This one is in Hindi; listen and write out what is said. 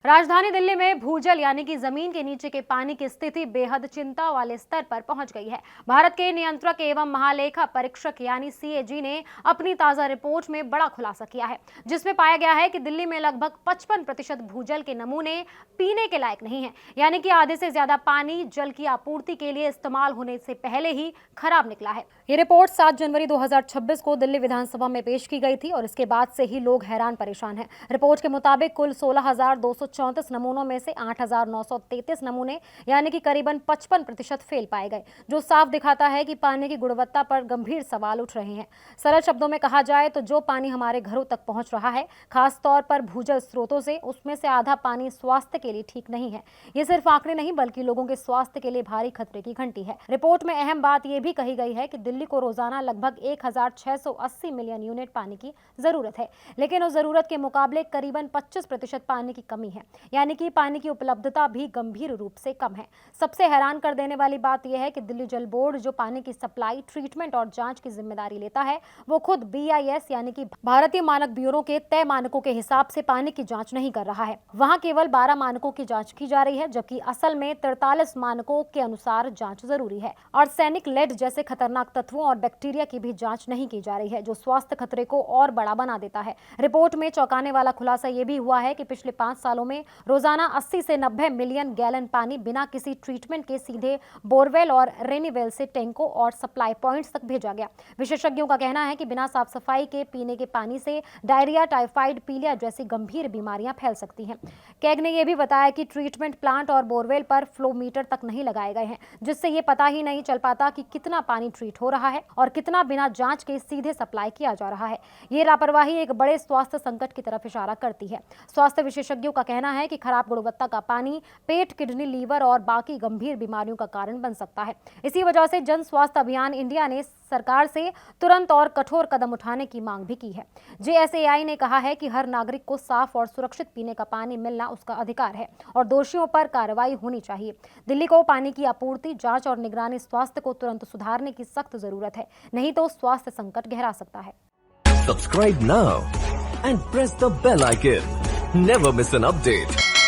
राजधानी दिल्ली में भूजल यानी कि जमीन के नीचे के पानी की स्थिति बेहद चिंता वाले स्तर पर पहुंच गई है। भारत के नियंत्रक एवं महालेखा परीक्षक यानी सीएजी ने अपनी ताजा रिपोर्ट में बड़ा खुलासा किया है, जिसमें पाया गया है कि दिल्ली में लगभग 55% भूजल के नमूने पीने के लायक नहीं है, यानी कि आधे से ज्यादा पानी जल की आपूर्ति के लिए इस्तेमाल होने से पहले ही खराब निकला है। ये रिपोर्ट 7 जनवरी 2026 को दिल्ली विधानसभा में पेश की गई थी और इसके बाद से ही लोग हैरान परेशान हैं। रिपोर्ट के मुताबिक कुल 16,234 नमूनों में से 8,933 नमूने यानी कि करीबन 55% फेल पाए गए, जो साफ दिखाता है कि पानी की गुणवत्ता पर गंभीर सवाल उठ रहे हैं। सरल शब्दों में कहा जाए तो जो पानी हमारे घरों तक पहुंच रहा है, खास तौर पर भूजल स्रोतों से, उसमें से आधा पानी स्वास्थ्य के लिए ठीक नहीं है। ये सिर्फ आंकड़े नहीं बल्कि लोगों के स्वास्थ्य के लिए भारी खतरे की घंटी है। रिपोर्ट में अहम बात यह भी कही गई है कि दिल्ली को रोजाना लगभग 1,680 मिलियन यूनिट पानी की जरूरत है, लेकिन उस जरूरत के मुकाबले करीबन 25% पानी की कमी है, यानी कि पानी की उपलब्धता भी गंभीर रूप से कम है। सबसे हैरान कर देने वाली बात यह है कि दिल्ली जल बोर्ड जो पानी की सप्लाई, ट्रीटमेंट और जांच की जिम्मेदारी लेता है, वो खुद BIS यानी कि भारतीय मानक ब्यूरो के तय मानकों के हिसाब से पानी की जांच नहीं कर रहा है। वहां केवल 12 मानकों की जांच की जा रही है, जबकि असल में 43 मानकों के अनुसार जांच जरूरी है। आर्सेनिक, लेड जैसे खतरनाक तत्वों और बैक्टीरिया की भी जांच नहीं की जा रही है, जो स्वास्थ्य खतरे को और बड़ा बना देता है। रिपोर्ट में चौंकाने वाला खुलासा यह भी हुआ है कि पिछले 5 सालों में रोजाना 80 से 90 मिलियन गैलन पानी बिना किसी ट्रीटमेंट के सीधे बोरवेल और रेनीवेल से टैंकों और सप्लाई पॉइंट्स तक भेजा गया। विशेषज्ञों का कहना है कि बिना साफ सफाई के पीने के पानी से डायरिया, टाइफाइड, पीलिया जैसी गंभीर बीमारियां फैल सकती हैं। कैग ने यह भी बताया कि ट्रीटमेंट प्लांट और बोरवेल पर फ्लो मीटर तक नहीं लगाए गए हैं, जिससे ये पता ही नहीं चल पाता कि कितना पानी ट्रीट हो रहा है और कितना बिना जांच के सीधे सप्लाई किया जा रहा है। ये लापरवाही एक बड़े स्वास्थ्य संकट की तरफ इशारा करती है। स्वास्थ्य विशेषज्ञों का कहना है कि खराब गुणवत्ता का पानी पेट, किडनी, लीवर और बाकी गंभीर बीमारियों का कारण बन सकता है। इसी वजह से जन स्वास्थ्य अभियान इंडिया ने सरकार से तुरंत और कठोर कदम उठाने की मांग भी की है। JSAI ने कहा है कि हर नागरिक को साफ और सुरक्षित पीने का पानी मिलना उसका अधिकार है और दोषियों पर कार्रवाई होनी चाहिए। दिल्ली को पानी की आपूर्ति, जांच और निगरानी स्वास्थ्य को तुरंत सुधारने की सख्त जरूरत है, नहीं तो स्वास्थ्य संकट गहरा सकता है। Subscribe now and press the bell icon. Never miss an update.